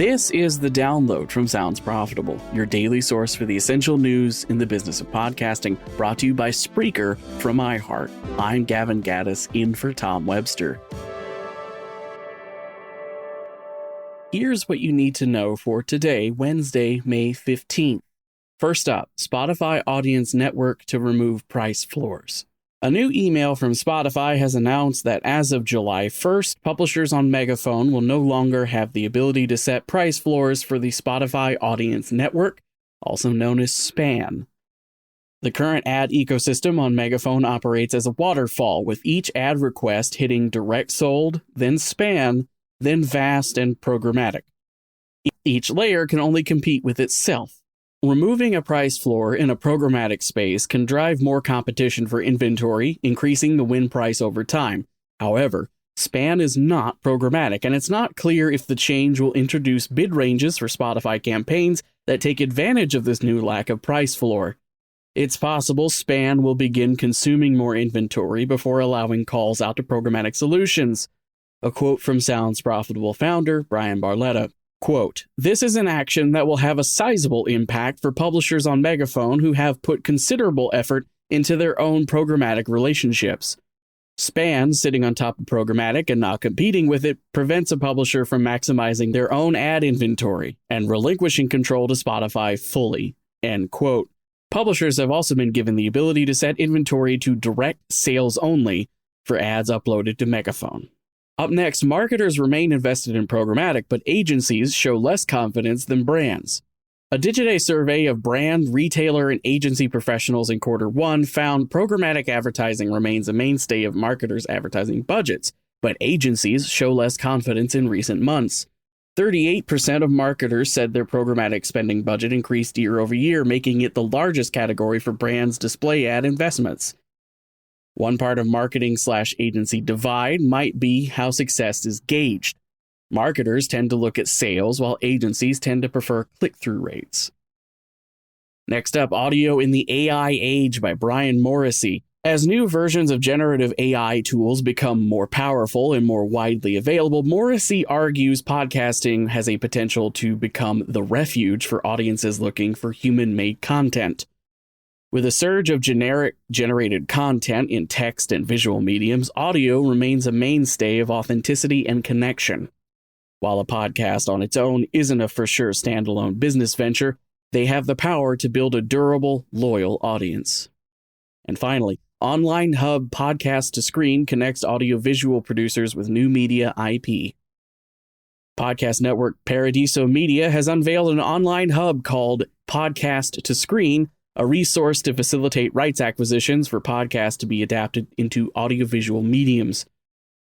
This is The Download from Sounds Profitable, your daily source for the essential news in the business of podcasting, brought to you by Spreaker from iHeart. I'm Gavin Gaddis, in for Tom Webster. Here's what you need to know for today, Wednesday, May 15th. First up, Spotify Audience Network to remove price floors. A new email from Spotify has announced that as of July 1st, publishers on Megaphone will no longer have the ability to set price floors for the Spotify Audience Network, also known as SPAN. The current ad ecosystem on Megaphone operates as a waterfall, with each ad request hitting direct sold, then SPAN, then vast and programmatic. Each layer can only compete with itself. Removing a price floor in a programmatic space can drive more competition for inventory, increasing the win price over time. However, SPAN is not programmatic, and it's not clear if the change will introduce bid ranges for Spotify campaigns that take advantage of this new lack of price floor. It's possible SPAN will begin consuming more inventory before allowing calls out to programmatic solutions. A quote from Sounds Profitable founder Brian Barletta. Quote, "This is an action that will have a sizable impact for publishers on Megaphone who have put considerable effort into their own programmatic relationships. SPAN, sitting on top of programmatic and not competing with it, prevents a publisher from maximizing their own ad inventory and relinquishing control to Spotify fully." End quote. Publishers have also been given the ability to set inventory to direct sales only for ads uploaded to Megaphone. Up next, marketers remain invested in programmatic, but agencies show less confidence than brands. A Digiday survey of brand, retailer, and agency professionals in Q1 found programmatic advertising remains a mainstay of marketers' advertising budgets, but agencies show less confidence in recent months. 38% of marketers said their programmatic spending budget increased year over year, making it the largest category for brands' display ad investments. One part of marketing/agency divide might be how success is gauged. Marketers tend to look at sales, while agencies tend to prefer click-through rates. Next up, Audio in the AI Age by Brian Morrissey. As new versions of generative AI tools become more powerful and more widely available, Morrissey argues podcasting has a potential to become the refuge for audiences looking for human-made content. With a surge of generated content in text and visual mediums, audio remains a mainstay of authenticity and connection. While a podcast on its own isn't a for sure standalone business venture, they have the power to build a durable, loyal audience. And finally, Online Hub Podcast to Screen connects audiovisual producers with new media IP. Podcast network Paradiso Media has unveiled an online hub called Podcast to Screen, a resource to facilitate rights acquisitions for podcasts to be adapted into audiovisual mediums.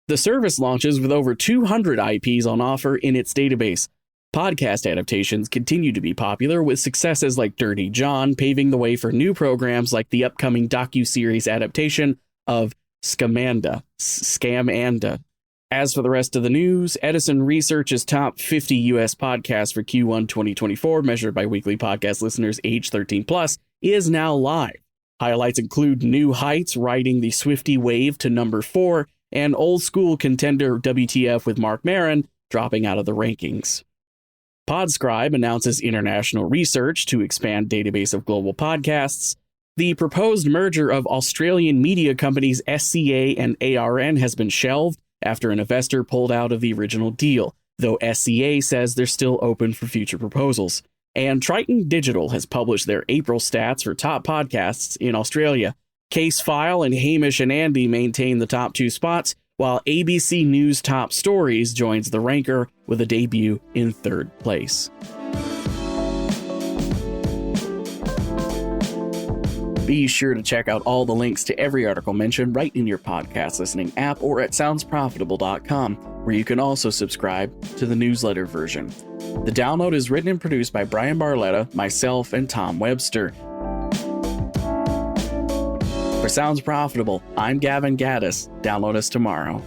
The service launches with over 200 IPs on offer in its database. Podcast adaptations continue to be popular, with successes like Dirty John paving the way for new programs like the upcoming docuseries adaptation of Scamanda. As for the rest of the news, Edison Research's top 50 U.S. podcasts for Q1 2024, measured by weekly podcast listeners age 13+, is now live. Highlights include New Heights riding the Swiftie wave to number 4, and old school contender WTF with Mark Maron dropping out of the rankings. Podscribe announces international research to expand database of global podcasts. The proposed merger of Australian media companies SCA and ARN has been shelved after an investor pulled out of the original deal, though SCA says they're still open for future proposals. And Triton Digital has published their April stats for top podcasts in Australia. Case File and Hamish and Andy maintain the top 2 spots, while ABC News Top Stories joins the ranker with a debut in 3rd place. Be sure to check out all the links to every article mentioned right in your podcast listening app or at soundsprofitable.com, where you can also subscribe to the newsletter version. The Download is written and produced by Brian Barletta, myself, and Tom Webster. For Sounds Profitable, I'm Gavin Gaddis. Download us tomorrow.